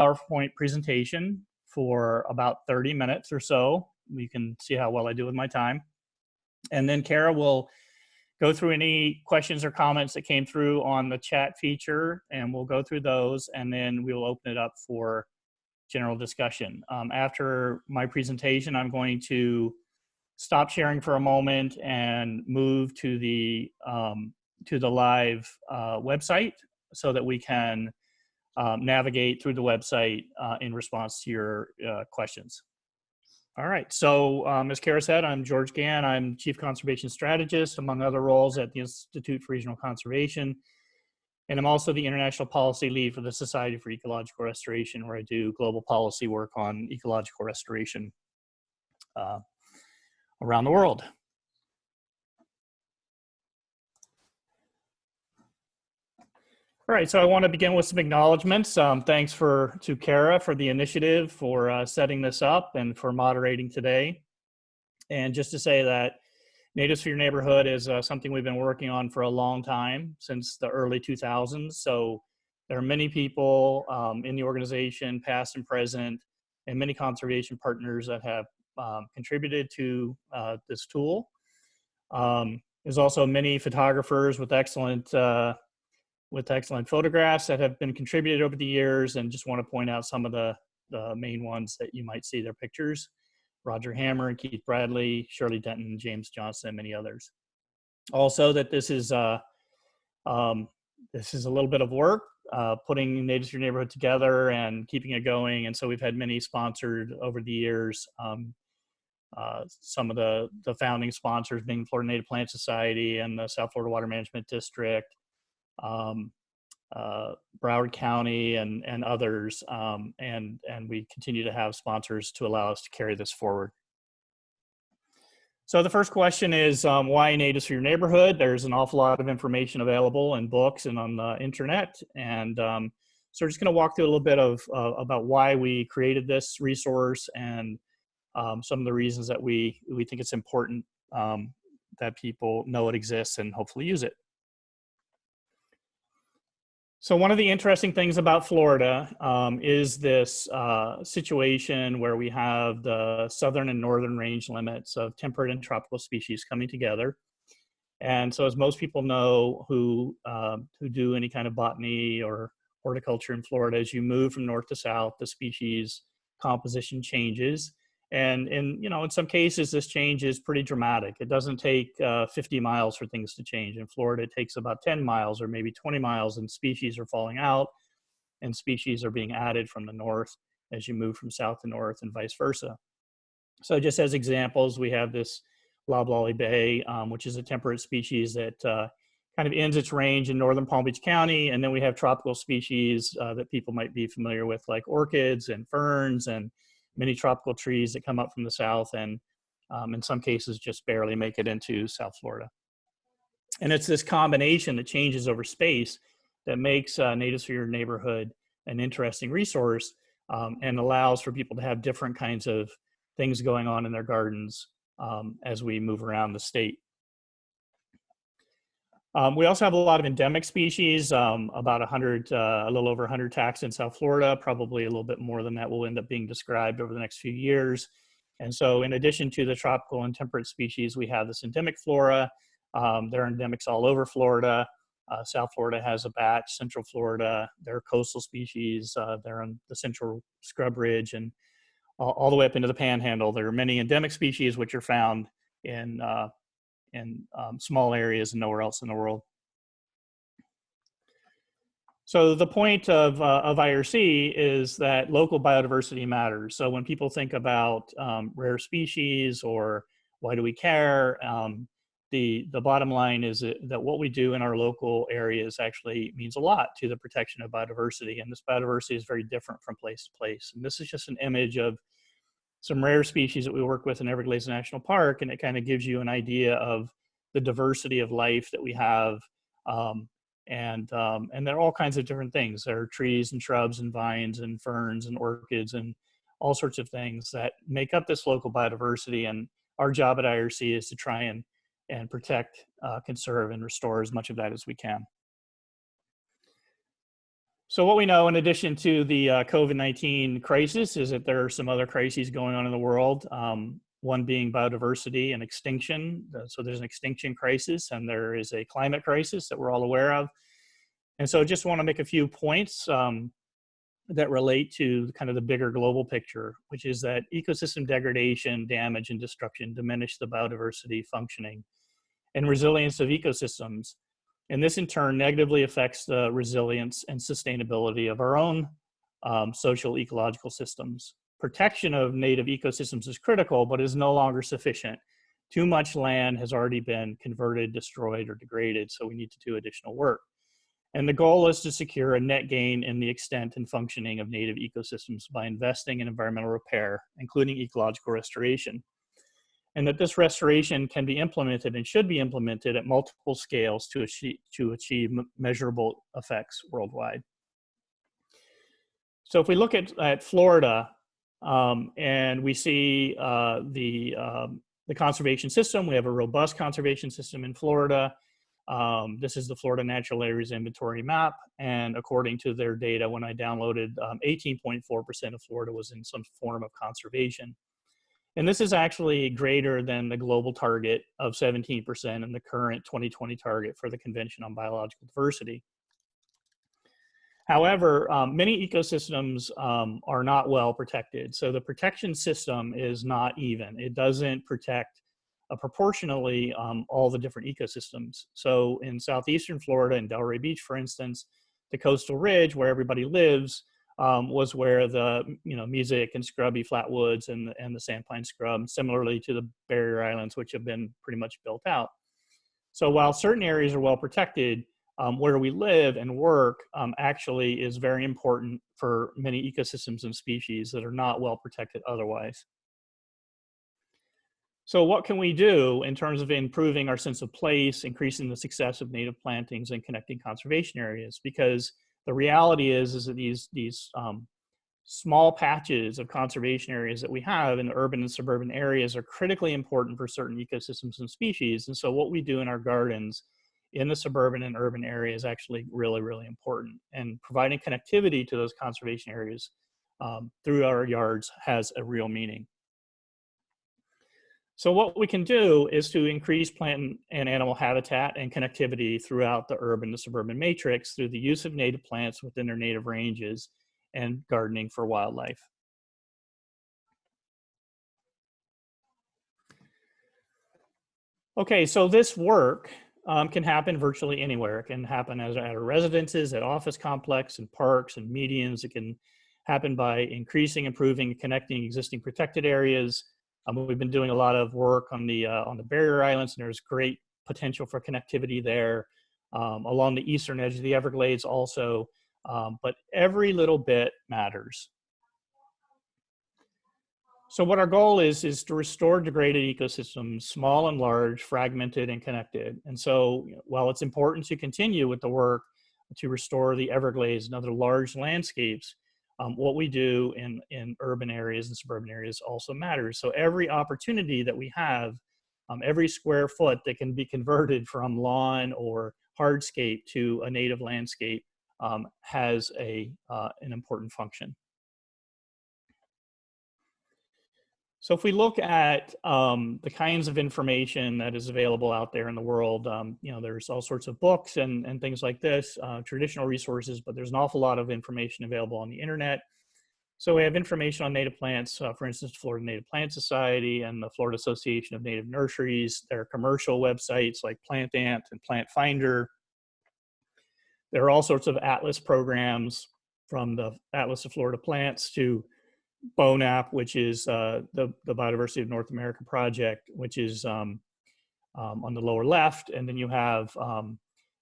PowerPoint presentation for about 30 minutes or so. You can see how well I do with my time. And then Kara will go through any questions or comments that came through on the chat feature, and we'll go through those, and then we'll open it up for general discussion. After my presentation, I'm going to stop sharing for a moment and move to the live website so that we can navigate through the website in response to your questions. All right, so as Kara said, I'm George Gann. I'm Chief Conservation Strategist, among other roles, at the Institute for Regional Conservation. And I'm also the International Policy Lead for the Society for Ecological Restoration, where I do global policy work on ecological restoration around the world. All right, so I want to begin with some acknowledgments. Thanks to Kara for the initiative, for setting this up, and for moderating today. And just to say that Natives for Your Neighborhood is something we've been working on for a long time, since the early 2000s. So there are many people in the organization, past and present, and many conservation partners that have contributed to this tool. There's also many photographers with excellent photographs that have been contributed over the years, and just want to point out some of the main ones that you might see their pictures: Roger Hammer and Keith Bradley, Shirley Denton, James Johnson, and many others. Also, that this is a little bit of work, putting Natives for Your Neighborhood together and keeping it going. And so we've had many sponsored over the years. Some of the founding sponsors being Florida Native Plant Society and the South Florida Water Management District, Broward County, and others, and we continue to have sponsors to allow us to carry this forward. So the first question is, why Natives for Your Neighborhood? There's an awful lot of information available in books and on the internet, and so we're just going to walk through a little bit of about why we created this resource, and some of the reasons that we think it's important that people know it exists and hopefully use it. So one of the interesting things about Florida is this situation where we have the southern and northern range limits of temperate and tropical species coming together. And so, as most people know who do any kind of botany or horticulture in Florida, as you move from north to south, the species composition changes. And in some cases, this change is pretty dramatic. It doesn't take 50 miles for things to change. In Florida, it takes about 10 miles or maybe 20 miles, and species are falling out, and species are being added from the north as you move from south to north, and vice versa. So just as examples, we have this loblolly bay, which is a temperate species that kind of ends its range in northern Palm Beach County. And then we have tropical species that people might be familiar with, like orchids and ferns and many tropical trees that come up from the south, and in some cases just barely make it into South Florida. And it's this combination that changes over space that makes Natives for Your Neighborhood an interesting resource, and allows for people to have different kinds of things going on in their gardens as we move around the state. We also have a lot of endemic species, about 100, a little over 100 taxa in South Florida, probably a little bit more than that will end up being described over the next few years. And so in addition to the tropical and temperate species, we have this endemic flora. There are endemics all over Florida. South Florida has a batch, Central Florida, there are coastal species, they're on the Central Scrub Ridge, and all the way up into the Panhandle. There are many endemic species which are found in small areas and nowhere else in the world. So the point of IRC is that local biodiversity matters. So when people think about rare species or why do we care, the bottom line is that what we do in our local areas actually means a lot to the protection of biodiversity. And this biodiversity is very different from place to place. And this is just an image of some rare species that we work with in Everglades National Park, and it kind of gives you an idea of the diversity of life that we have. And there are all kinds of different things. There are trees and shrubs and vines and ferns and orchids and all sorts of things that make up this local biodiversity. And our job at IRC is to try and protect, conserve, and restore as much of that as we can. So what we know in addition to the COVID-19 crisis is that there are some other crises going on in the world. One being biodiversity and extinction. So there's an extinction crisis and there is a climate crisis that we're all aware of. And so I just want to make a few points that relate to kind of the bigger global picture, which is that ecosystem degradation, damage, and destruction diminish the biodiversity functioning and resilience of ecosystems. And this in turn negatively affects the resilience and sustainability of our own social ecological systems. Protection of native ecosystems is critical, but is no longer sufficient. Too much land has already been converted, destroyed, or degraded, so we need to do additional work. And the goal is to secure a net gain in the extent and functioning of native ecosystems by investing in environmental repair, including ecological restoration. And that this restoration can be implemented and should be implemented at multiple scales to achieve measurable effects worldwide. So if we look at Florida and we see the conservation system, we have a robust conservation system in Florida. This is the Florida Natural Areas Inventory map, and according to their data, when I downloaded, 18.4% of Florida was in some form of conservation. And this is actually greater than the global target of 17% and the current 2020 target for the Convention on Biological Diversity. However, many ecosystems are not well protected. So the protection system is not even. It doesn't protect proportionally all the different ecosystems. So in southeastern Florida, in Delray Beach, for instance, the coastal ridge where everybody lives was where the mesic and scrubby flatwoods and the sandpine scrub, similarly to the barrier islands, which have been pretty much built out. So while certain areas are well protected, where we live and work actually is very important for many ecosystems and species that are not well protected otherwise. So what can we do in terms of improving our sense of place, increasing the success of native plantings, and connecting conservation areas? Because the reality is that these small patches of conservation areas that we have in the urban and suburban areas are critically important for certain ecosystems and species. And so what we do in our gardens in the suburban and urban areas is actually really, really important. And providing connectivity to those conservation areas through our yards has a real meaning. So what we can do is to increase plant and animal habitat and connectivity throughout the urban to suburban matrix through the use of native plants within their native ranges and gardening for wildlife. Okay, so this work can happen virtually anywhere. It can happen at our residences, at office complex, and parks and medians. It can happen by increasing, improving, connecting existing protected areas. We've been doing a lot of work on the barrier islands, and there's great potential for connectivity there. Along the eastern edge of the Everglades also, but every little bit matters. So what our goal is to restore degraded ecosystems, small and large, fragmented and connected. And so while it's important to continue with the work to restore the Everglades and other large landscapes, what we do in urban areas and suburban areas also matters. So every opportunity that we have, every square foot that can be converted from lawn or hardscape to a native landscape has an important function. So if we look at the kinds of information that is available out there in the world, there's all sorts of books and things like this, traditional resources, but there's an awful lot of information available on the internet. So we have information on native plants, for instance, Florida Native Plant Society and the Florida Association of Native Nurseries. There are commercial websites like Plant Ant and Plant Finder. There are all sorts of atlas programs, from the Atlas of Florida Plants to BONAP, which is the Biodiversity of North America project, which is on the lower left. And then you have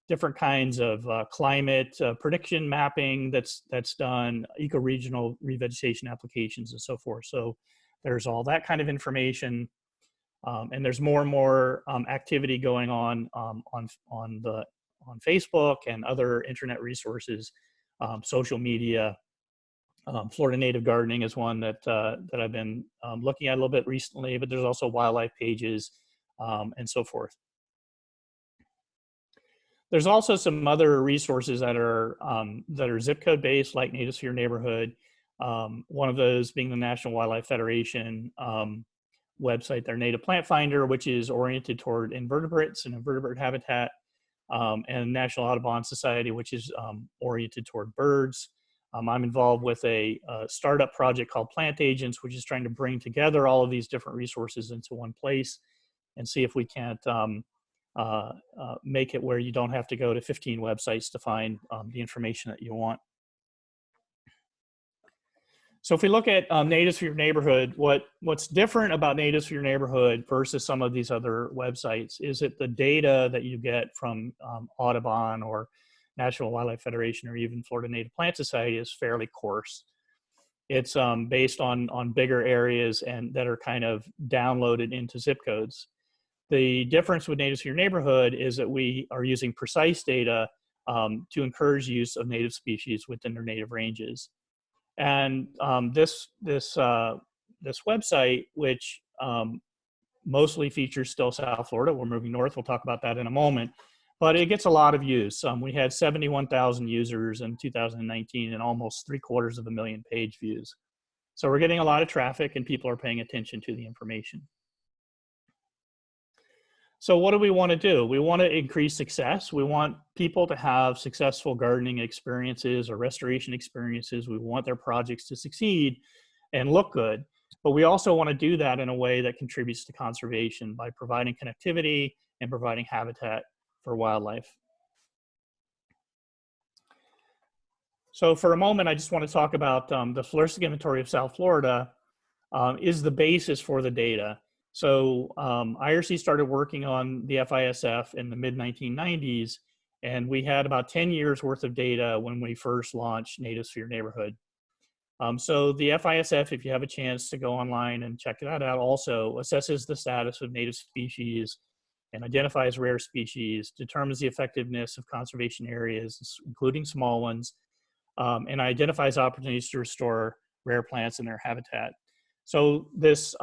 different kinds of climate prediction mapping that's done, ecoregional revegetation applications and so forth. So there's all that kind of information. And there's more and more activity going on Facebook and other internet resources, social media. Florida Native Gardening is one that I've been looking at a little bit recently, but there's also wildlife pages and so forth. There's also some other resources that are zip code based, like Natives for Your Neighborhood. One of those being the National Wildlife Federation website, their Native Plant Finder, which is oriented toward invertebrates and invertebrate habitat, and National Audubon Society, which is oriented toward birds. I'm involved with a startup project called Plant Agents, which is trying to bring together all of these different resources into one place and see if we can't make it where you don't have to go to 15 websites to find the information that you want. So if we look at Natives for Your Neighborhood, what's different about Natives for Your Neighborhood versus some of these other websites is that the data that you get from Audubon or National Wildlife Federation or even Florida Native Plant Society is fairly coarse. It's based on bigger areas and that are kind of downloaded into zip codes. The difference with Natives for Your Neighborhood is that we are using precise data to encourage use of native species within their native ranges. And this website, which mostly features still South Florida, we're moving north, we'll talk about that in a moment, but it gets a lot of use. We had 71,000 users in 2019 and almost 750,000 page views. So we're getting a lot of traffic and people are paying attention to the information. So what do we want to do? We want to increase success. We want people to have successful gardening experiences or restoration experiences. We want their projects to succeed and look good. But we also want to do that in a way that contributes to conservation by providing connectivity and providing habitat for wildlife. So for a moment, I just want to talk about the floristic inventory of South Florida is the basis for the data. So IRC started working on the FISF in the mid-1990s, and we had about 10 years worth of data when we first launched Natives for Your Neighborhood. So the FISF, if you have a chance to go online and check that out, also assesses the status of native species and identifies rare species, determines the effectiveness of conservation areas, including small ones, and identifies opportunities to restore rare plants in their habitat. So this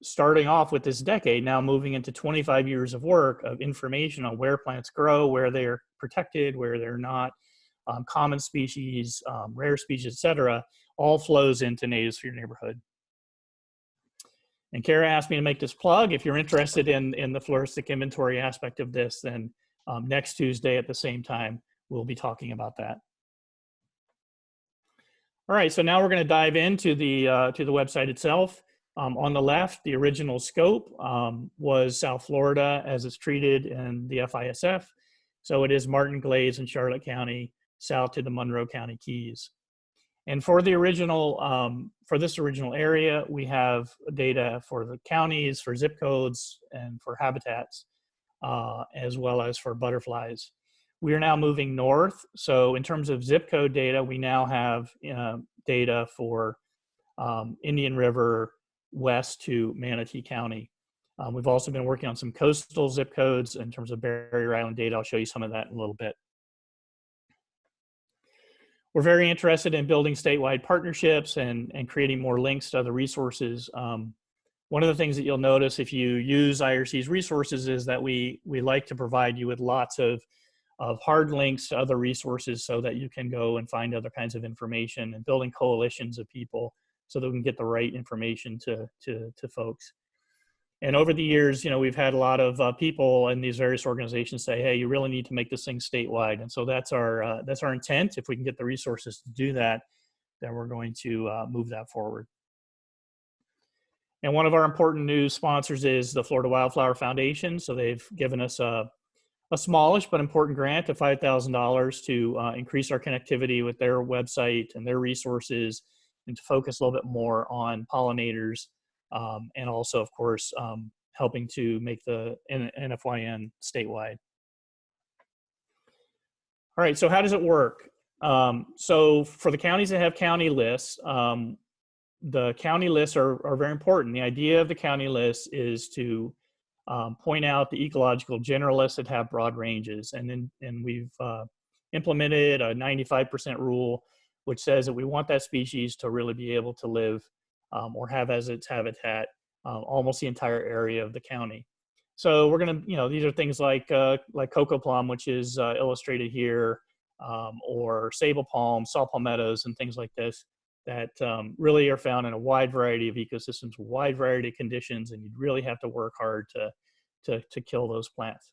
starting off with this decade, now moving into 25 years of work of information on where plants grow, where they're protected, where they're not, common species, rare species, et cetera, all flows into Natives for Your Neighborhood. And Kara asked me to make this plug. If you're interested in the floristic inventory aspect of this, then next Tuesday at the same time, we'll be talking about that. All right, so now we're going to dive into the website itself. On the left, the original scope was South Florida as it's treated in the FISF. So it is Martin, Glades, and Charlotte County, south to the Monroe County Keys. And for the original, for this original area, we have data for the counties, for zip codes, and for habitats, as well as for butterflies. We are now moving north. So in terms of zip code data, we now have data for Indian River, west to Manatee County. We've also been working on some coastal zip codes in terms of barrier island data. I'll show you some of that in a little bit. We're very interested in building statewide partnerships and creating more links to other resources. One of the things that you'll notice if you use IRC's resources is that we like to provide you with lots of hard links to other resources so that you can go and find other kinds of information and building coalitions of people so that we can get the right information to folks. And over the years, you know, we've had a lot of people in these various organizations say, hey, you really need to make this thing statewide. And so that's our intent. If we can get the resources to do that, then we're going to move that forward. And one of our important new sponsors is the Florida Wildflower Foundation. So they've given us a smallish but important grant of $5,000 to increase our connectivity with their website and their resources, and to focus a little bit more on pollinators, and also, of course, helping to make the NFYN statewide. All right, so how does it work? So for the counties that have county lists, the county lists are very important. The idea of the county list is to point out the ecological generalists that have broad ranges. And we've implemented a 95% rule, which says that we want that species to really be able to live or have as its habitat almost the entire area of the county. So we're gonna, these are things like cocoa plum, which is illustrated here, or sable palm, saw palmettos, and things like this that really are found in a wide variety of ecosystems, wide variety of conditions, and you really have to work hard to kill those plants.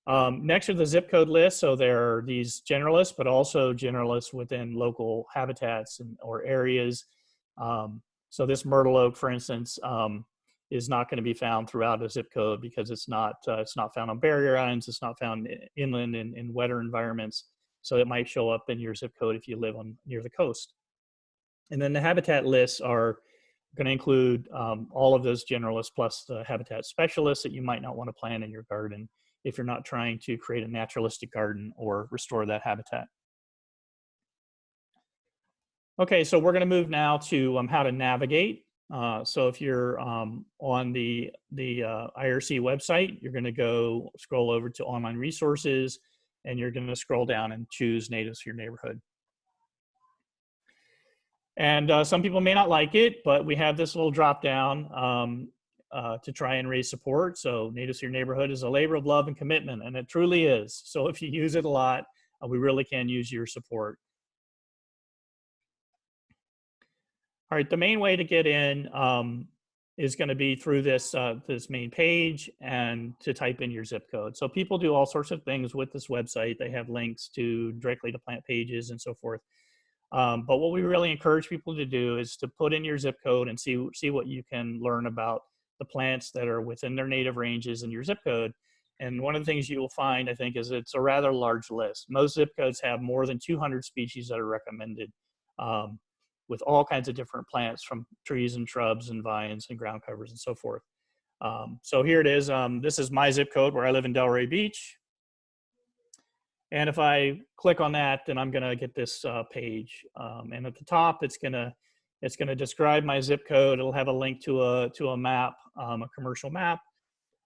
Next are the zip code lists. So there are these generalists, but also generalists within local habitats or areas. So this myrtle oak, for instance, is not going to be found throughout a zip code because it's not found on barrier islands. It's not found inland in wetter environments. So it might show up in your zip code if you live near the coast. And then the habitat lists are going to include all of those generalists plus the habitat specialists that you might not want to plant in your garden if you're not trying to create a naturalistic garden or restore that habitat. Okay, so we're going to move now to how to navigate. So if you're on the IRC website, you're going to scroll over to online resources, and you're going to scroll down and choose natives for your neighborhood. And some people may not like it, but we have this little drop down to try and raise support. So natives to your neighborhood is a labor of love and commitment, and it truly is. So if you use it a lot, we really can use your support. All right, the main way to get in is going to be through this main page and to type in your zip code. So people do all sorts of things with this website. They have links directly to plant pages and so forth. But what we really encourage people to do is to put in your zip code and see what you can learn about the plants that are within their native ranges in your zip code. And one of the things you will find, I think, is it's a rather large list. Most zip codes have more than 200 species that are recommended, with all kinds of different plants, from trees and shrubs and vines and ground covers and so forth. So here it is. This is my zip code where I live in Delray Beach. And if I click on that, then I'm going to get this page. And at the top, it's going to describe my zip code. It'll have a link to a map, a commercial map,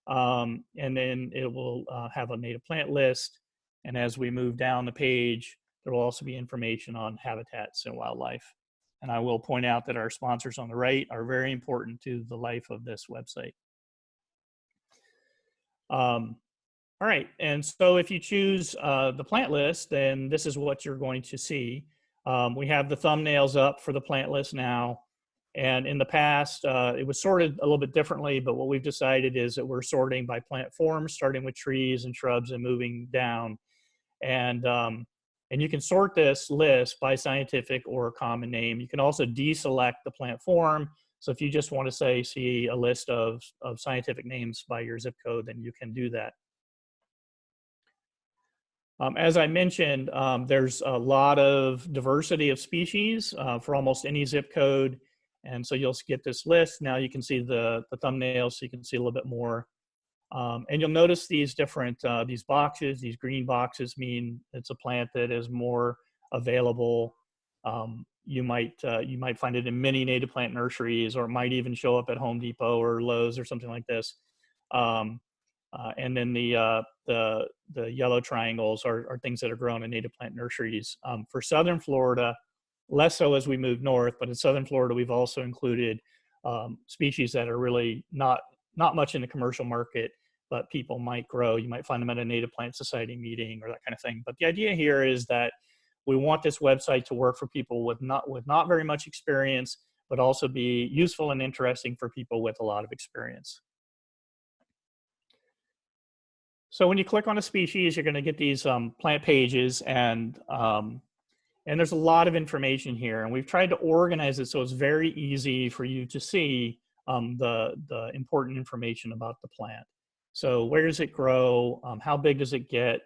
and then it will have a native plant list. And as we move down the page, there will also be information on habitats and wildlife. And I will point out that our sponsors on the right are very important to the life of this website. All right, and so if you choose the plant list, then this is what you're going to see. We have the thumbnails up for the plant list now. And in the past, it was sorted a little bit differently, but what we've decided is that we're sorting by plant forms, starting with trees and shrubs and moving down. And you can sort this list by scientific or common name. You can also deselect the plant form. So if you just want to see a list of scientific names by your zip code, then you can do that. As I mentioned, there's a lot of diversity of species for almost any zip code. And so you'll get this list. Now you can see the thumbnail, so you can see a little bit more. And you'll notice these different, these boxes, these green boxes mean it's a plant that is more available. You might find it in many native plant nurseries, or it might even show up at Home Depot or Lowe's or something like this. And then the yellow triangles are things that are grown in native plant nurseries. For Southern Florida, less so as we move north, but in Southern Florida, we've also included species that are really not much in the commercial market, but people might grow. You might find them at a Native Plant Society meeting or that kind of thing. But the idea here is that we want this website to work for people with not very much experience, but also be useful and interesting for people with a lot of experience. So when you click on a species, you're going to get these plant pages, and there's a lot of information here. And we've tried to organize it so it's very easy for you to see the important information about the plant. So where does it grow? How big does it get?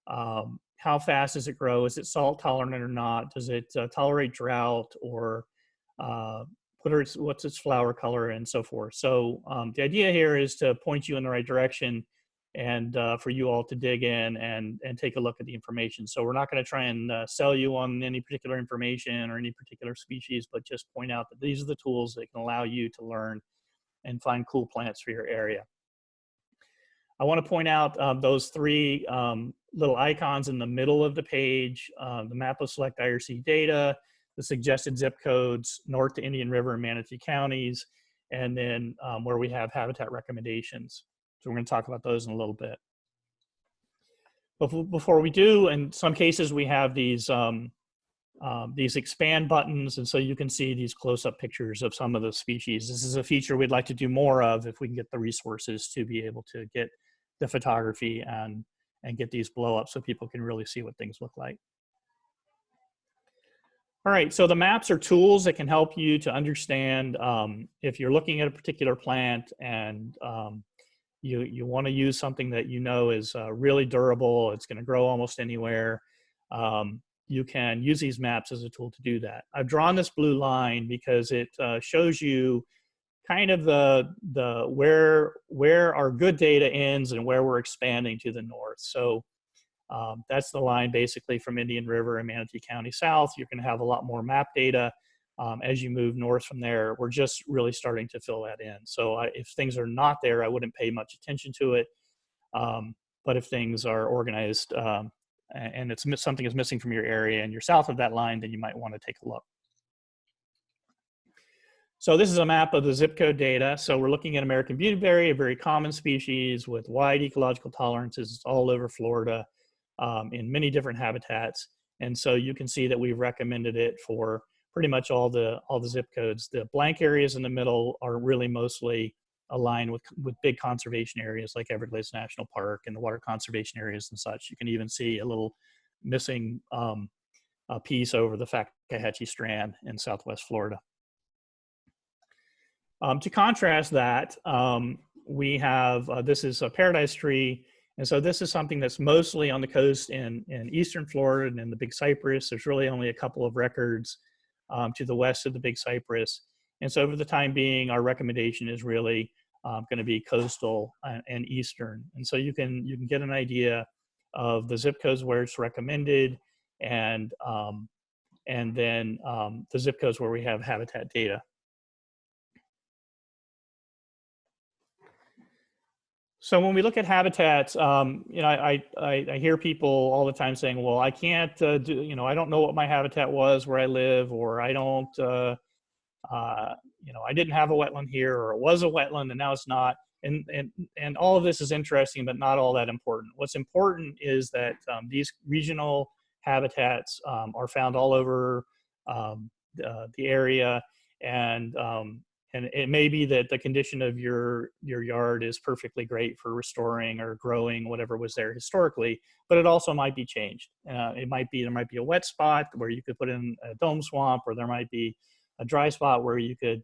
How fast does it grow? Is it salt tolerant or not? Does it tolerate drought, or what's its flower color, and so forth. So the idea here is to point you in the right direction, and for you all to dig in and take a look at the information. So we're not going to try and sell you on any particular information or any particular species, but just point out that these are the tools that can allow you to learn and find cool plants for your area. I want to point out those three little icons in the middle of the page, the map of select IRC data, the suggested zip codes, north to Indian River and Manatee counties, and then where we have habitat recommendations. So we're going to talk about those in a little bit. But before we do, in some cases we have these expand buttons, and so you can see these close-up pictures of some of the species. This is a feature we'd like to do more of if we can get the resources to be able to get the photography and get these blow up so people can really see what things look like. All right, so the maps are tools that can help you to understand if you're looking at a particular plant and you want to use something that you know is really durable, it's going to grow almost anywhere. You can use these maps as a tool to do that. I've drawn this blue line because it shows you kind of the where our good data ends and where we're expanding to the north. So that's the line basically from Indian River and Manatee County south. You're going to have a lot more map data. As you move north from there, we're just really starting to fill that in. So if things are not there, I wouldn't pay much attention to it. But if things are organized and something is missing from your area and you're south of that line, then you might want to take a look. So this is a map of the zip code data. So we're looking at American beautyberry, a very common species with wide ecological tolerances. It's all over Florida in many different habitats. And so you can see that we've recommended it for pretty much all the zip codes. The blank areas in the middle are really mostly aligned with big conservation areas like Everglades National Park and the water conservation areas and such. You can even see a little missing piece over the Fakahatchee Strand in Southwest Florida. To contrast that, we have, this is a paradise tree. And so this is something that's mostly on the coast in eastern Florida and in the Big Cypress. There's really only a couple of records to the west of the Big Cypress. And so for the time being, our recommendation is really going to be coastal and eastern. And so you can get an idea of the zip codes where it's recommended and then the zip codes where we have habitat data. So when we look at habitats, you know, I hear people all the time saying, well, I can't do, you know, I don't know what my habitat was where I live, or I don't, you know, I didn't have a wetland here, or it was a wetland and now it's not. And all of this is interesting, but not all that important. What's important is that these regional habitats are found all over the area, and it may be that the condition of your yard is perfectly great for restoring or growing whatever was there historically, but it also might be changed. There might be a wet spot where you could put in a dome swamp, or there might be a dry spot where you could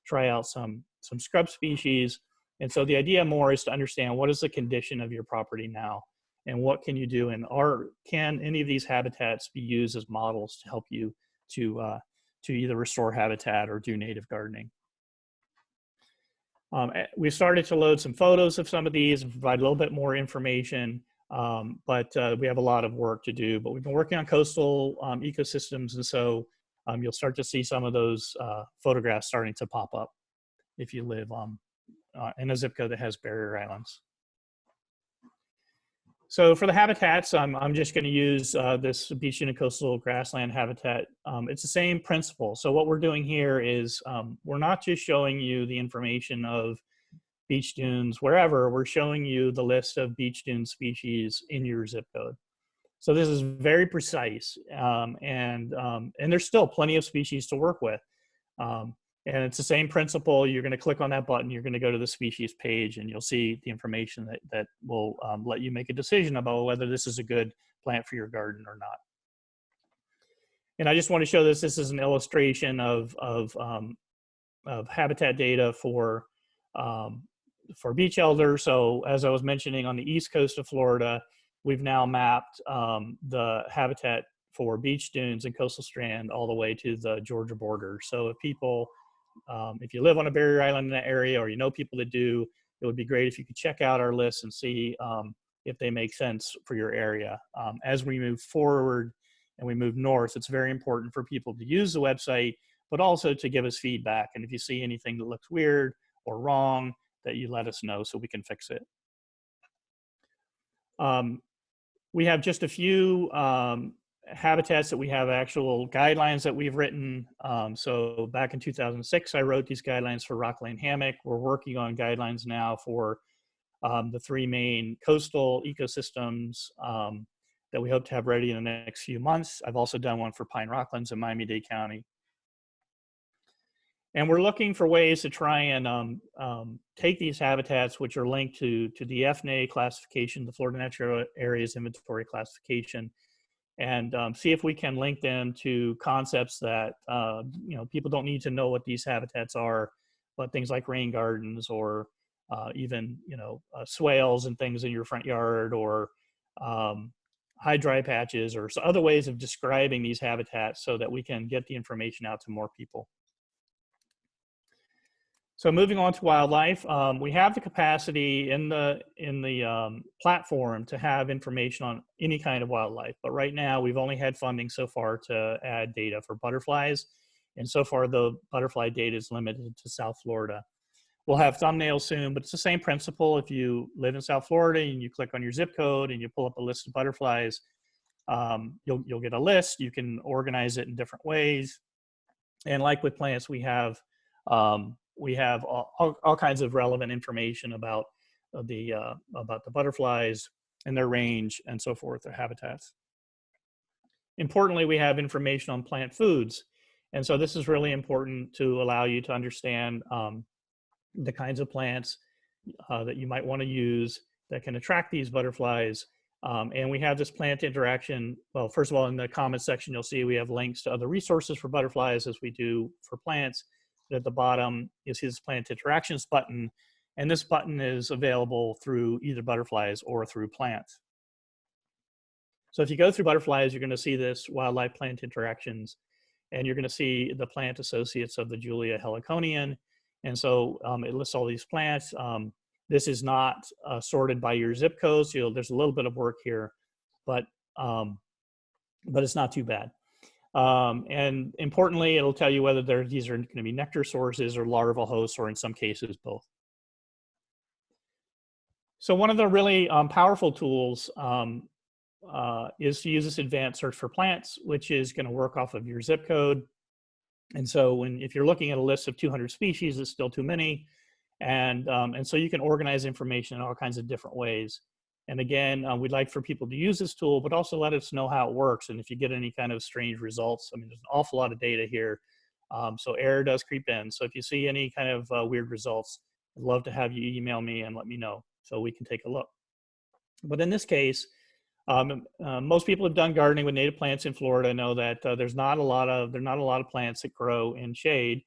try out some scrub species. And so the idea more is to understand what is the condition of your property now, and what can you do, and can any of these habitats be used as models to help you to either restore habitat or do native gardening. We started to load some photos of some of these and provide a little bit more information, but we have a lot of work to do. But we've been working on coastal ecosystems, and so you'll start to see some of those photographs starting to pop up if you live in a zip code that has barrier islands. So for the habitats, I'm just going to use this beach dune and coastal grassland habitat. It's the same principle. So what we're doing here is we're not just showing you the information of beach dunes wherever, we're showing you the list of beach dune species in your zip code. So this is very precise, and there's still plenty of species to work with. And it's the same principle. You're going to click on that button, you're going to go to the species page, and you'll see the information that will let you make a decision about whether this is a good plant for your garden or not. And I just want to show this. This is an illustration of habitat data for beach elder. So as I was mentioning, on the east coast of Florida, we've now mapped the habitat for beach dunes and coastal strand all the way to the Georgia border. So if people, if you live on a barrier island in that area, or you know people that do, it would be great if you could check out our list and see if they make sense for your area. As we move forward and we move north, it's very important for people to use the website, but also to give us feedback. And if you see anything that looks weird or wrong, that you let us know so we can fix it. We have just a few habitats that we have actual guidelines that we've written. So back in 2006, I wrote these guidelines for rock lane hammock. We're working on guidelines now for the three main coastal ecosystems that we hope to have ready in the next few months. I've also done one for Pine Rocklands in Miami-Dade County. And we're looking for ways to try and take these habitats, which are linked to the FNA classification, the Florida Natural Areas Inventory classification, and see if we can link them to concepts that people don't need to know what these habitats are, but things like rain gardens or even swales and things in your front yard, or high dry patches, or other ways of describing these habitats so that we can get the information out to more people. So moving on to wildlife, we have the capacity in the platform to have information on any kind of wildlife, but right now we've only had funding so far to add data for butterflies, and so far the butterfly data is limited to South Florida. We'll have thumbnails soon, but it's the same principle. If you live in South Florida and you click on your zip code and you pull up a list of butterflies, you'll get a list. You can organize it in different ways, and like with plants, we have all kinds of relevant information about the butterflies and their range and so forth, their habitats. Importantly, we have information on plant foods. And so this is really important to allow you to understand the kinds of plants that you might want to use that can attract these butterflies. And we have this plant interaction. Well, first of all, in the comments section, you'll see we have links to other resources for butterflies as we do for plants. At the bottom is his plant interactions button, and this button is available through either butterflies or through plants. So if you go through butterflies, you're going to see this wildlife plant interactions, and you're going to see the plant associates of the Julia heliconian. And so it lists all these plants. This is not sorted by your zip code, so there's a little bit of work here, but it's not too bad. And importantly, it'll tell you whether these are going to be nectar sources or larval hosts, or in some cases, both. So one of the really powerful tools is to use this advanced search for plants, which is going to work off of your zip code. And so if you're looking at a list of 200 species, it's still too many. And so you can organize information in all kinds of different ways. And again, we'd like for people to use this tool, but also let us know how it works. And if you get any kind of strange results, I mean, there's an awful lot of data here. So error does creep in. So if you see any kind of weird results, I'd love to have you email me and let me know so we can take a look. But in this case, most people have done gardening with native plants in Florida know that there are not a lot of plants that grow in shade.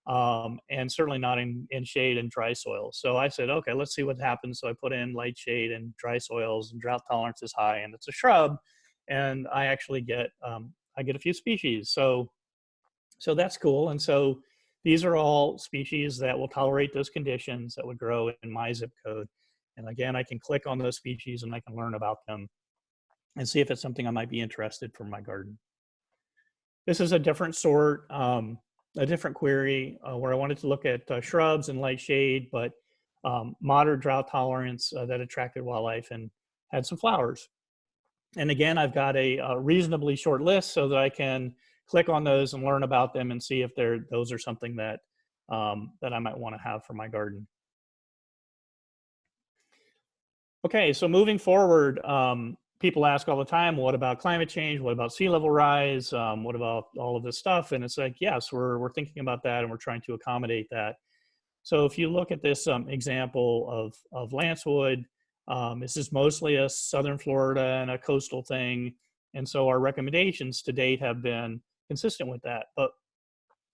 And certainly not in shade and dry soil. So I said, okay, let's see what happens. So I put in light shade and dry soils, and drought tolerance is high, and it's a shrub, and I actually get a few species. So that's cool. And so these are all species that will tolerate those conditions that would grow in my zip code. And again, I can click on those species and I can learn about them and see if it's something I might be interested for my garden. This is a different sort. A different query where I wanted to look at shrubs and light shade, but moderate drought tolerance that attracted wildlife and had some flowers. And again, I've got a reasonably short list so that I can click on those and learn about them and see if those are something that I might want to have for my garden. Okay, so moving forward, people ask all the time, what about climate change? What about sea level rise? What about all of this stuff? And it's like, yes, we're thinking about that, and we're trying to accommodate that. So if you look at this example of lancewood, this is mostly a southern Florida and a coastal thing. And so our recommendations to date have been consistent with that. But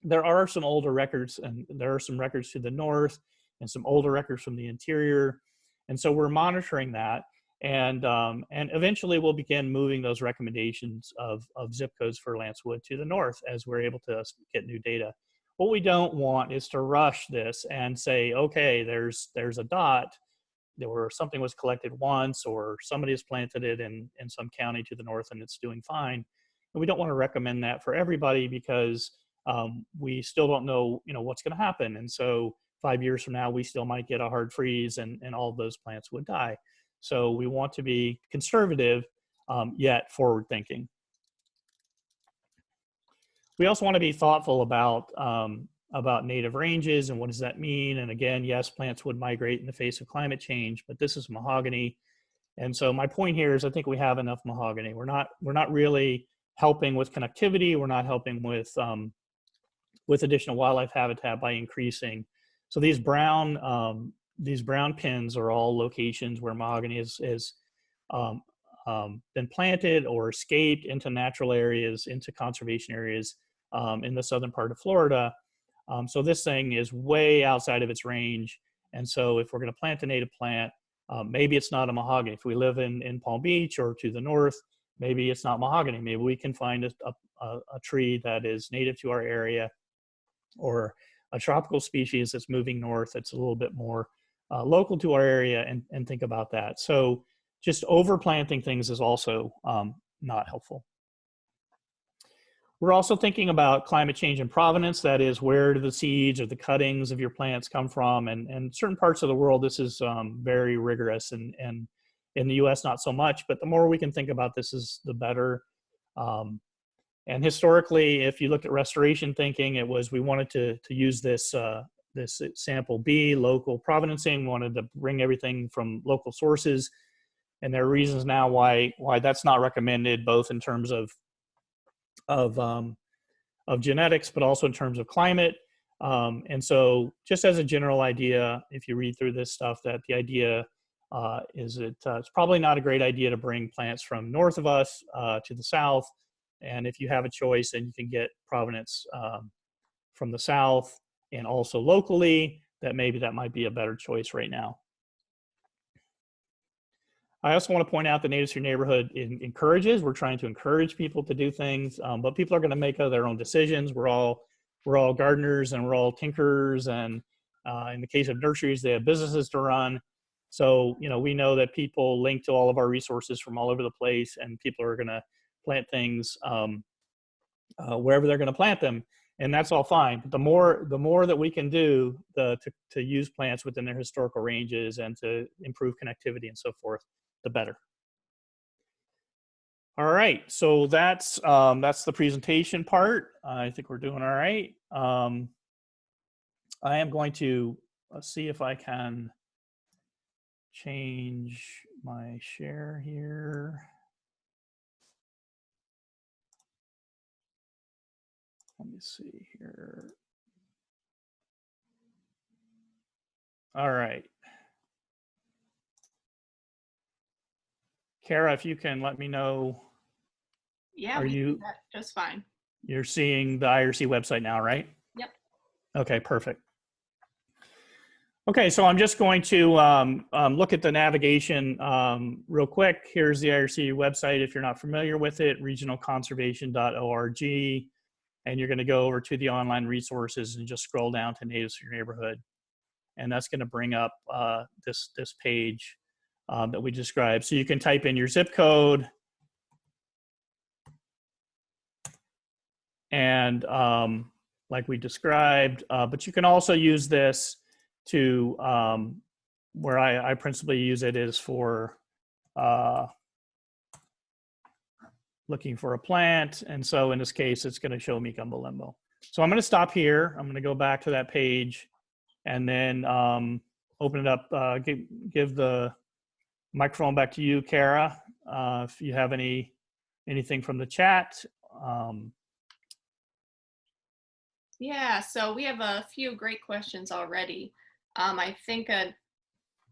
there are some older records, and there are some records to the north and some older records from the interior. And so we're monitoring that. And eventually we'll begin moving those recommendations of zip codes for lancewood to the north as we're able to get new data. What we don't want is to rush this and say, okay, there's a dot where something was collected once, or somebody has planted it in some county to the north and it's doing fine. And we don't want to recommend that for everybody because we still don't know, what's going to happen. And so 5 years from now, we still might get a hard freeze and all of those plants would die. So we want to be conservative, yet forward thinking. We also want to be thoughtful about about native ranges and what does that mean. And again, yes, plants would migrate in the face of climate change, but this is mahogany. And so my point here is I think we have enough mahogany. We're not really helping with connectivity. We're not helping with additional wildlife habitat by increasing. So these brown pins are all locations where mahogany is been planted or escaped into natural areas, into conservation areas in the southern part of Florida. So this thing is way outside of its range. And so if we're going to plant a native plant, maybe it's not a mahogany. If we live in Palm Beach or to the north, maybe it's not mahogany. Maybe we can find a tree that is native to our area, or a tropical species that's moving north that's a little bit more local to our area, and think about that. So just overplanting things is also not helpful. We're also thinking about climate change and provenance. That is, where do the seeds or the cuttings of your plants come from? And certain parts of the world, this is very rigorous, and in the US, not so much, but the more we can think about this is the better. And historically, if you look at restoration thinking, it was we wanted to use this this sample B, local provenancing, wanted to bring everything from local sources. And there are reasons now why that's not recommended, both in terms of genetics, but also in terms of climate. And so just as a general idea, if you read through this stuff, that the idea is it's probably not a great idea to bring plants from north of us to the south. And if you have a choice and you can get provenance from the south and also locally, that maybe that might be a better choice right now. I also want to point out the Natives to Your Neighborhood encourages. We're trying to encourage people to do things, but people are going to make their own decisions. We're all gardeners and we're all tinkerers, and in the case of nurseries, they have businesses to run. So we know that people link to all of our resources from all over the place, and people are going to plant things wherever they're going to plant them, and that's all fine. But the more that we can do to use plants within their historical ranges and to improve connectivity and so forth, the better. All right, so that's the presentation part. I think we're doing all right. I am going to see if I can change my share here. Let me see here. All right. Kara, if you can let me know. Yeah, are you just fine? You're seeing the IRC website now, right? Yep. Okay, perfect. Okay, so I'm just going to look at the navigation real quick. Here's the IRC website if you're not familiar with it, regionalconservation.org, and you're going to go over to the online resources and just scroll down to Natives to Your Neighborhood, and that's going to bring up this page that we described. So you can type in your zip code, and like we described, but you can also use this to, where I principally use it is for looking for a plant. And so in this case, it's going to show me gumbo limbo. So I'm going to stop here. I'm going to go back to that page and then open it up, give the microphone back to you, Kara, if you have anything from the chat. Yeah, so we have a few great questions already. I think a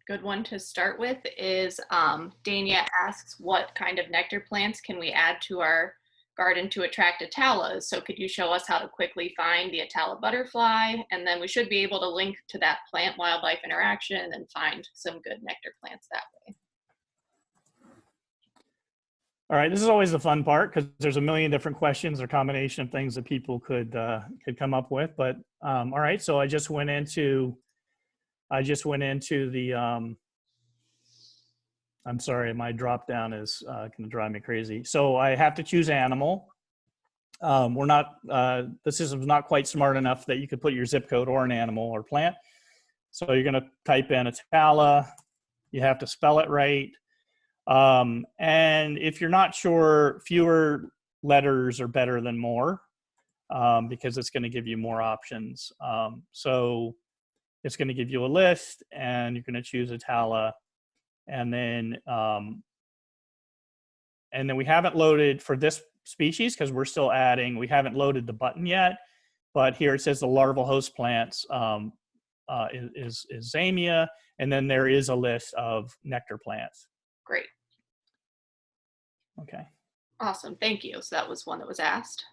good one to start with is Dania asks, what kind of nectar plants can we add to our garden to attract Atalas? So could you show us how to quickly find the Atala butterfly? And then we should be able to link to that plant-wildlife interaction and find some good nectar plants that way. All right, this is always the fun part because there's a million different questions or combination of things that people could come up with. But all right, so I just went into the. I'm sorry, my drop down is going to drive me crazy. So I have to choose animal. We're not. The system's not quite smart enough that you could put your zip code or an animal or plant. So you're going to type in Atala. You have to spell it right. And if you're not sure, fewer letters are better than more. because it's going to give you more options. So it's going to give you a list, and you're going to choose Atala, and then we haven't loaded for this species because we're still adding. We haven't loaded the button yet, but here it says the larval host plants is Zamia, and then there is a list of nectar plants. Great. Okay. Awesome. Thank you. So that was one that was asked.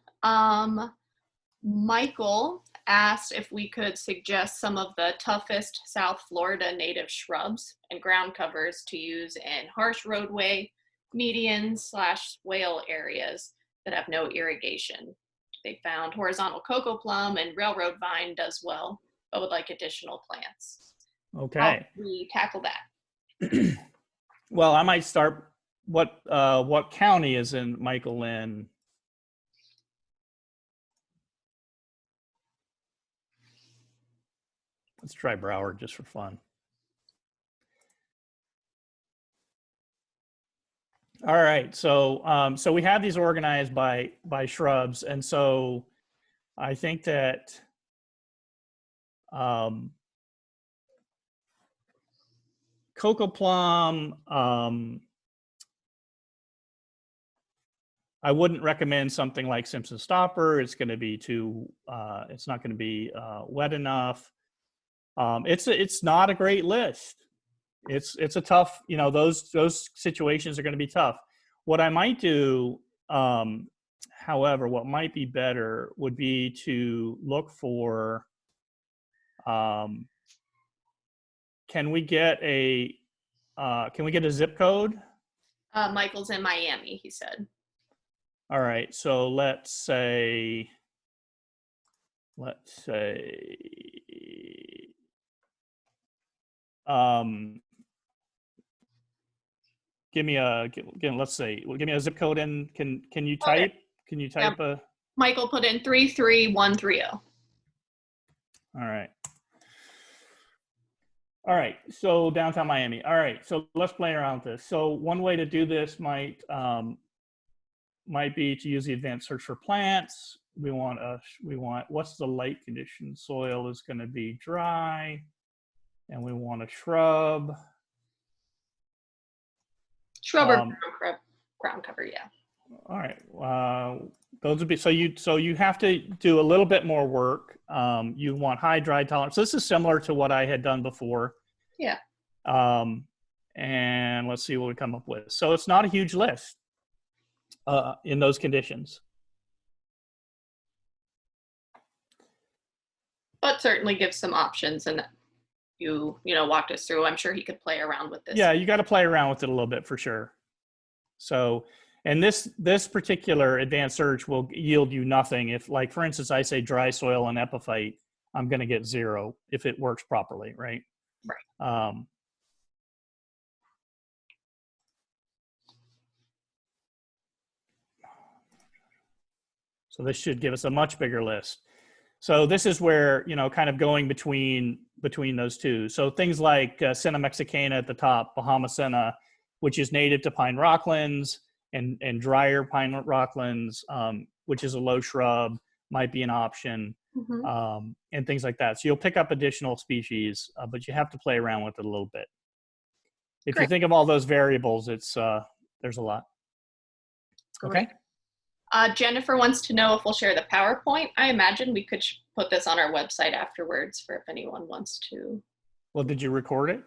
Michael asked if we could suggest some of the toughest South Florida native shrubs and ground covers to use in harsh roadway, medians / swale areas that have no irrigation. They found horizontal cocoa plum and railroad vine does well, but would like additional plants. Okay. How do we tackle that? Well, I might start. What county is in Michael in? Let's try Broward just for fun. All right, so so we have these organized by shrubs, and so I think that cocoa plum. I wouldn't recommend something like Simpson Stopper. It's going to be too. It's not going to be wet enough. It's not a great list. It's a tough, those situations are going to be tough. What I might do, however, what might be better would be to look for, can we get a zip code? Michael's in Miami, he said. All right, so let's say, give me a zip code in. Can you type? Okay. Can you type a? Michael put in 33130. All right. All right. So downtown Miami. All right. So let's play around with this. So one way to do this might be to use the advanced search for plants. We want what's the light condition? Soil is going to be dry, and we want a shrub. Shrub or ground cover, yeah. All right. Those would be so you have to do a little bit more work. You want high dry tolerance. So this is similar to what I had done before. Yeah. And let's see what we come up with. So it's not a huge list in those conditions. But certainly gives some options, and you walked us through. I'm sure he could play around with this. Yeah, you got to play around with it a little bit for sure. So, and this particular advanced search will yield you nothing. If, like, for instance, I say dry soil and epiphyte, I'm going to get 0 if it works properly, right? Right. So this should give us a much bigger list. So this is where, kind of going between those two. So things like Senna mexicana at the top, Bahama Senna, which is native to pine rocklands, and drier pine rocklands, which is a low shrub, might be an option, and things like that. So you'll pick up additional species, but you have to play around with it a little bit. If you think of all those variables, it's there's a lot. Okay. Jennifer wants to know if we'll share the PowerPoint. I imagine we could put this on our website afterwards for if anyone wants to. Well, did you record it?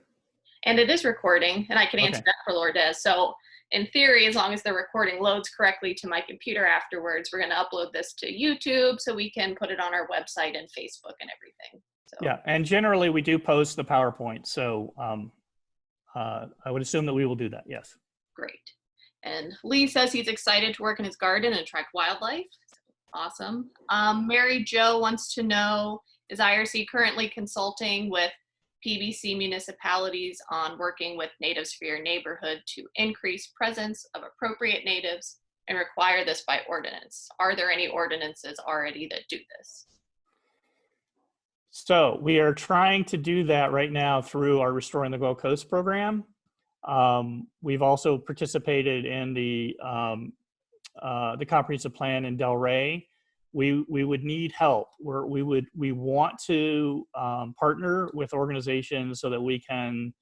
And it is recording, and I can answer that for Lourdes. So in theory, as long as the recording loads correctly to my computer afterwards, we're going to upload this to YouTube so we can put it on our website and Facebook and everything. So. Yeah, and generally we do post the PowerPoint. So I would assume that we will do that, yes. Great. And Lee says he's excited to work in his garden and attract wildlife. Awesome. Mary Jo wants to know, is IRC currently consulting with PBC municipalities on working with natives for your neighborhood to increase presence of appropriate natives and require this by ordinance? Are there any ordinances already that do this? So we are trying to do that right now through our Restoring the Gold Coast program. We've also participated in the comprehensive plan in Delray. we would need help. We want to partner with organizations so that we can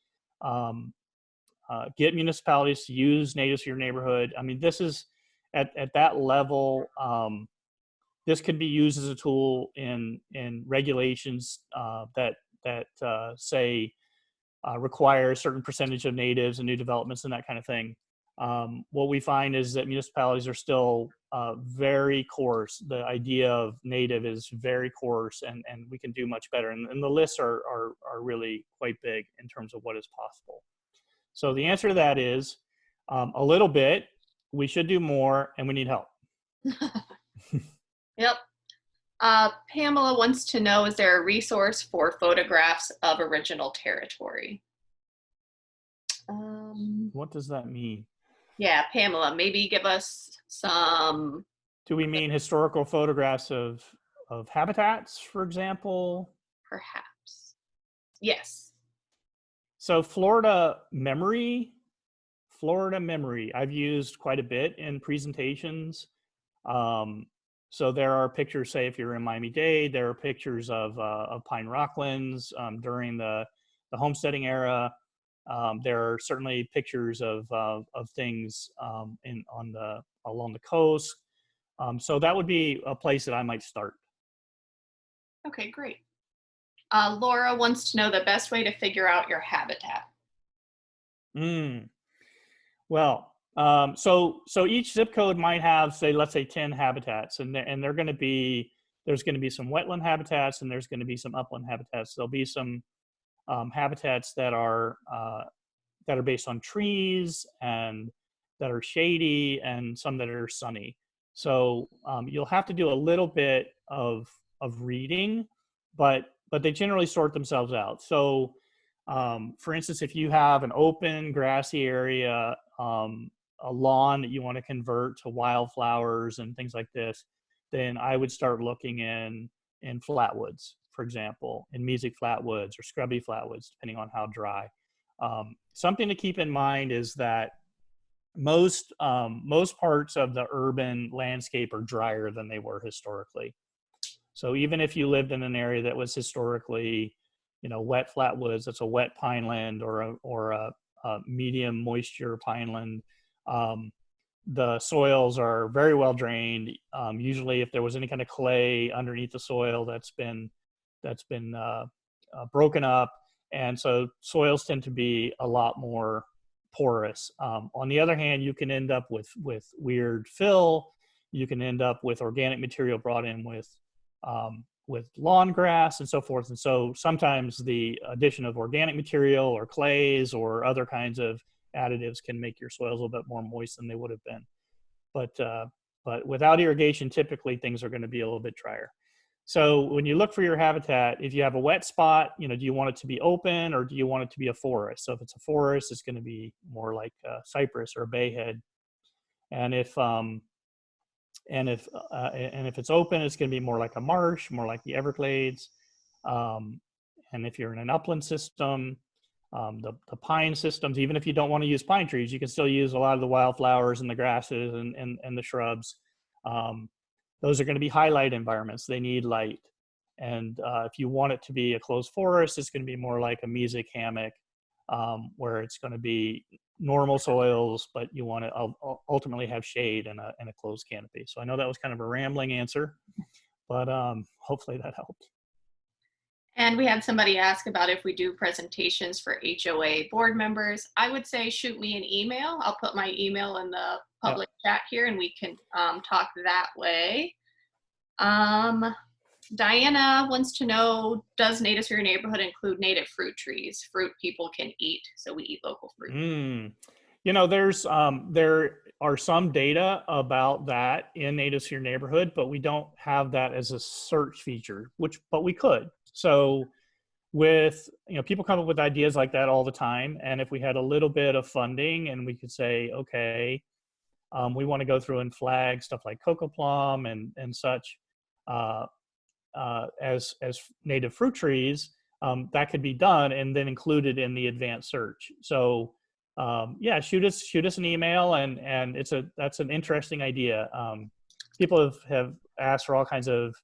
get municipalities to use natives to your neighborhood. I mean, this is at that level. This could be used as a tool in regulations that say require a certain percentage of natives and new developments and that kind of thing. What we find is that municipalities are still very coarse. The idea of native is very coarse, and we can do much better. And the lists are really quite big in terms of what is possible. So the answer to that is a little bit. We should do more, and we need help. Yep. Pamela wants to know, is there a resource for photographs of original territory? What does that mean? Yeah, Pamela, maybe give us some. Do we mean historical photographs of habitats, for example? Perhaps. Yes. So Florida memory, I've used quite a bit in presentations. So there are pictures, say if you're in Miami-Dade, there are pictures of pine rocklands during the homesteading era. There are certainly pictures of things along the coast. So that would be a place that I might start. Okay, great. Laura wants to know the best way to figure out your habitat. Well, so each zip code might have, say, let's say 10 habitats, and they're going to be, there's going to be some wetland habitats and there's going to be some upland habitats. There'll be some habitats that are based on trees and that are shady, and some that are sunny. So you'll have to do a little bit of reading, but they generally sort themselves out. So for instance, if you have an open grassy area, a lawn that you want to convert to wildflowers and things like this, then I would start looking in flatwoods, for example, in mesic flatwoods or scrubby flatwoods, depending on how dry. Something to keep in mind is that most parts of the urban landscape are drier than they were historically. So even if you lived in an area that was historically, wet flatwoods, that's a wet pineland or a medium moisture pineland, the soils are very well drained. Usually, if there was any kind of clay underneath the soil, that's been broken up, and so soils tend to be a lot more porous. On the other hand, you can end up with weird fill. You can end up with organic material brought in with lawn grass and so forth. And so sometimes the addition of organic material or clays or other kinds of additives can make your soils a little bit more moist than they would have been. But without irrigation, typically things are going to be a little bit drier. So when you look for your habitat, if you have a wet spot, do you want it to be open or do you want it to be a forest? So if it's a forest, it's going to be more like a cypress or a bayhead. And if it's open, it's going to be more like a marsh, more like the Everglades. And if you're in an upland system, the pine systems, even if you don't want to use pine trees, you can still use a lot of the wildflowers and the grasses and the shrubs. Those are going to be highlight environments. They need light. And if you want it to be a closed forest, it's going to be more like a mesic hammock, where it's going to be normal soils, but you want to ultimately have shade and a closed canopy. So I know that was kind of a rambling answer, but hopefully that helped. And we had somebody ask about if we do presentations for HOA board members. I would say shoot me an email. I'll put my email in the public chat here and we can talk that way. Diana wants to know, does Natives for Your Neighborhood include native fruit trees, fruit people can eat, so we eat local fruit? There are some data about that in Natives for Your Neighborhood, but we don't have that as a search feature, but we could. So people come up with ideas like that all the time. And if we had a little bit of funding and we could say, okay, we want to go through and flag stuff like cocoa plum and such as native fruit trees, that could be done and then included in the advanced search. So shoot us an email, and that's an interesting idea. People have ask for all kinds of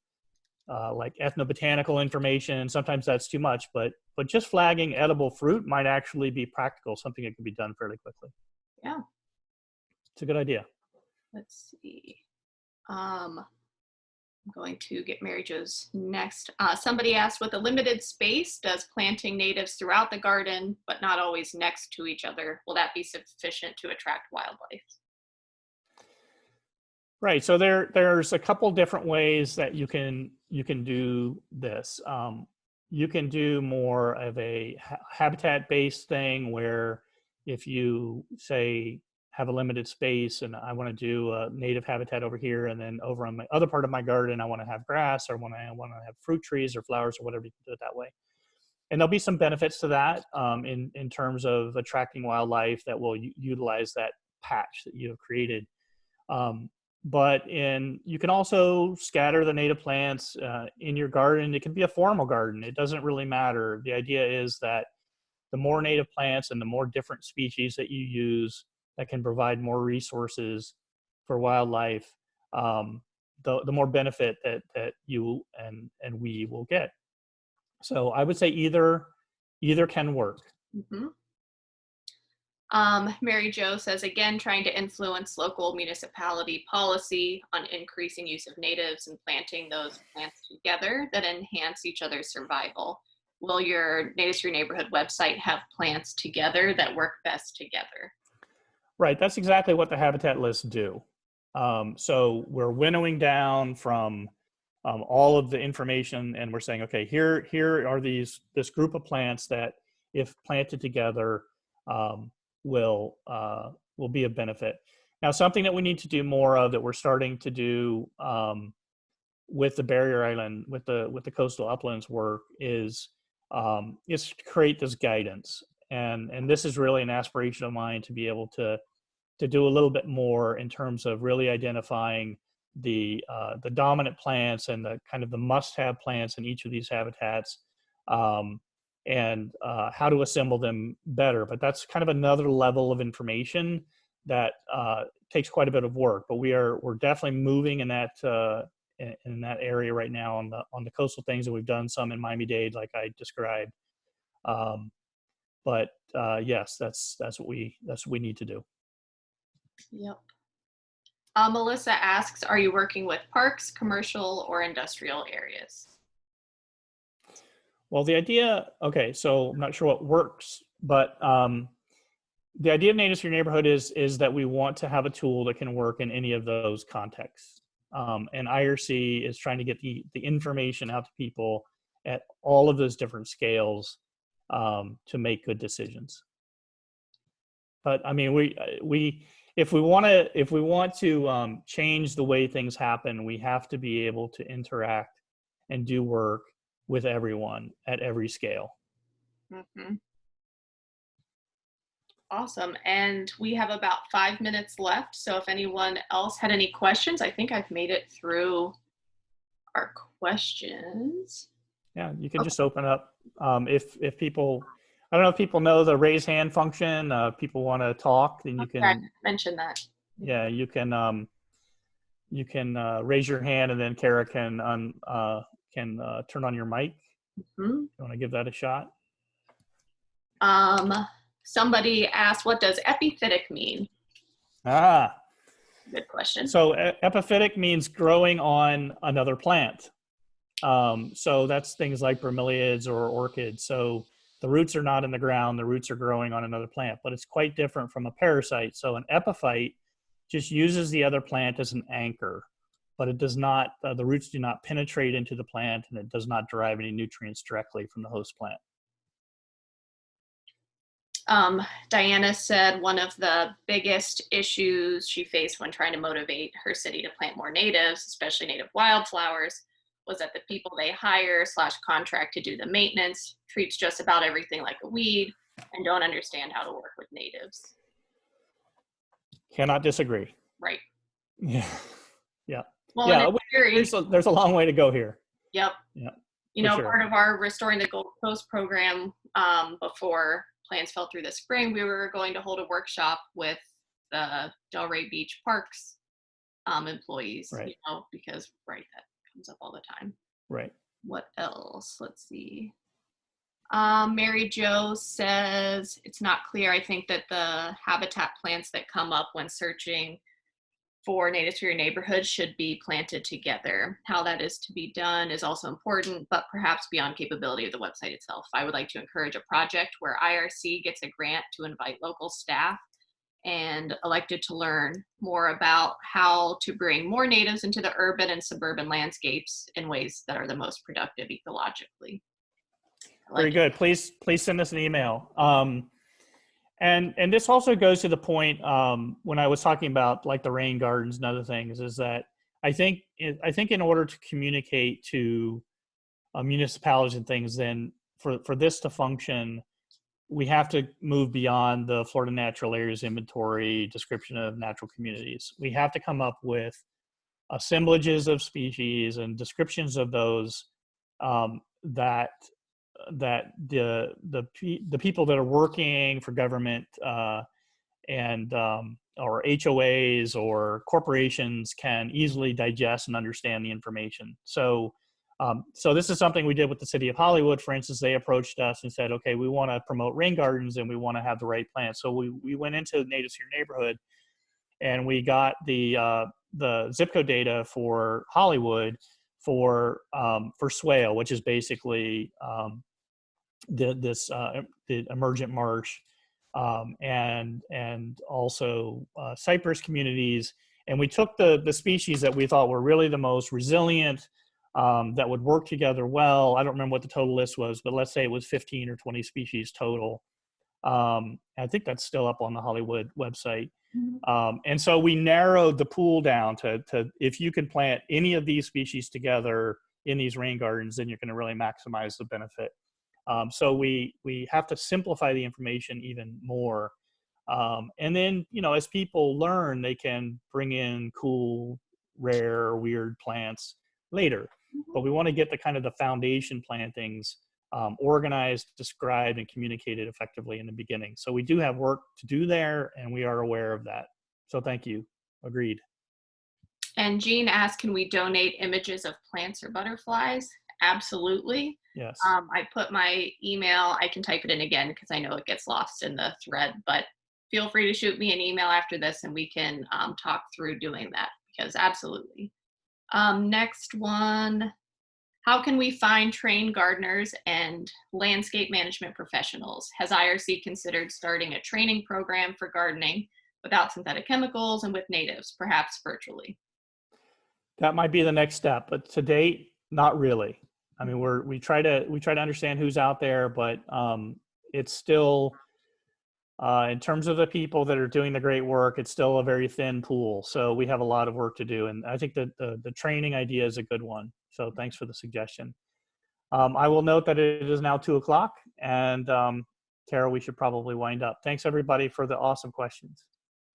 like ethnobotanical information. Sometimes that's too much, but just flagging edible fruit might actually be practical, something that can be done fairly quickly. Yeah. It's a good idea. Let's see. I'm going to get Mary Jo's next. Somebody asked, with a limited space, does planting natives throughout the garden, but not always next to each other, will that be sufficient to attract wildlife? Right. So there's a couple different ways that you can do this. You can do more of a habitat-based thing where if you say have a limited space and I want to do a native habitat over here, and then over on my other part of my garden I want to have grass, or I want to have fruit trees or flowers or whatever, you can do it that way. And there'll be some benefits to that in terms of attracting wildlife that will utilize that patch that you have created. But you can also scatter the native plants in your garden. It can be a formal garden. It doesn't really matter. The idea is that the more native plants and the more different species that you use that can provide more resources for wildlife, the more benefit that you and we will get. So I would say either can work. Mm-hmm. Mary Jo says, again, trying to influence local municipality policy on increasing use of natives and planting those plants together that enhance each other's survival. Will your Natives for Your Neighborhood website have plants together that work best together? Right, that's exactly what the habitat lists do. So we're winnowing down from all of the information, and we're saying, okay, here are this group of plants that, if planted together, will be of benefit. Now, something that we need to do more of, that we're starting to do with the barrier island, with the coastal uplands work, is to create this guidance, and this is really an aspiration of mine, to be able to do a little bit more in terms of really identifying the dominant plants and the kind of the must-have plants in each of these habitats, and how to assemble them better. But that's kind of another level of information that takes quite a bit of work. But we're definitely moving in that area right now on the coastal things, and we've done some in Miami-Dade, like I described. But yes, that's what we need to do. Yep. Melissa asks, are you working with parks, commercial, or industrial areas? Well, the idea, okay, so I'm not sure what works, but the idea of Natives for Your Neighborhood is that we want to have a tool that can work in any of those contexts. And IRC is trying to get the information out to people at all of those different scales to make good decisions. But I mean, if we want to change the way things happen, we have to be able to interact and do work with everyone at every scale. Mm-hmm. Awesome. And we have about 5 minutes left. So if anyone else had any questions, I think I've made it through our questions. Yeah, you can just open up. If people, I don't know if people know the raise hand function. People want to talk, then you can mention that. Yeah, you can raise your hand, and then Kara can turn on your mic. Mm-hmm. You want to give that a shot? Somebody asked, what does epiphytic mean? Good question. So epiphytic means growing on another plant. So that's things like bromeliads or orchids. So the roots are not in the ground, the roots are growing on another plant, but it's quite different from a parasite. So an epiphyte just uses the other plant as an anchor, but it does not, the roots do not penetrate into the plant, and it does not derive any nutrients directly from the host plant. Diana said one of the biggest issues she faced when trying to motivate her city to plant more natives, especially native wildflowers, was that the people they hire / contract to do the maintenance treats just about everything like a weed and don't understand how to work with natives. Cannot disagree. Right. Yeah. Yeah. Well, yeah. There's a long way to go here. Yep. Yeah. You know, part of our Restoring the Gold Coast program, before plans fell through the spring, we were going to hold a workshop with the Delray Beach Parks employees, Right. you know, because right, that comes up all the time. Right. What else? Let's see. Mary Jo says it's not clear. I think that the habitat plants that come up when searching for natives for your neighborhood should be planted together. How that is to be done is also important, but perhaps beyond capability of the website itself. I would like to encourage a project where IRC gets a grant to invite local staff and elected to learn more about how to bring more natives into the urban and suburban landscapes in ways that are the most productive ecologically. Very good. Please send us an email. And this also goes to the point when I was talking about like the rain gardens and other things, is that I think in order to communicate to municipalities and things, then for this to function, we have to move beyond the Florida Natural Areas Inventory description of natural communities. We have to come up with assemblages of species and descriptions of those that the people that are working for government and or HOAs or corporations can easily digest and understand the information. So this is something we did with the city of Hollywood, for instance. They approached us and said, okay, we want to promote rain gardens and we want to have the right plants. So we went into Natives to Your Neighborhood and we got the zip code data for Hollywood for swale, which is basically the emergent marsh, and also cypress communities. And we took the species that we thought were really the most resilient, that would work together well. I don't remember what the total list was, but let's say it was 15 or 20 species total. I think that's still up on the Hollywood website. And so we narrowed the pool down to if you can plant any of these species together in these rain gardens, then you're going to really maximize the benefit. So we have to simplify the information even more. And then, you know, as people learn, they can bring in cool, rare, weird plants later. But we want to get the kind of the foundation plantings organized, described, and communicated effectively in the beginning. So we do have work to do there, and we are aware of that. So thank you. Agreed. And Jean asked, can we donate images of plants or butterflies? Absolutely. Yes. I put my email, I can type it in again because I know it gets lost in the thread, but feel free to shoot me an email after this and we can talk through doing that, because absolutely. Next one, how can we find trained gardeners and landscape management professionals? Has IRC considered starting a training program for gardening without synthetic chemicals and with natives, perhaps virtually? That might be the next step, but to date, not really. I mean, we try to understand who's out there, but it's still, in terms of the people that are doing the great work, it's still a very thin pool. So we have a lot of work to do, and I think that the training idea is a good one. So thanks for the suggestion. I will note that it is now 2 o'clock, and Tara, we should probably wind up. Thanks everybody for the awesome questions.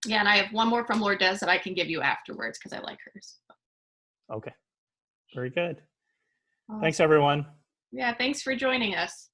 Yeah, and I have one more from Lourdes that I can give you afterwards because I like hers. Okay, very good. Thanks everyone. Yeah, thanks for joining us.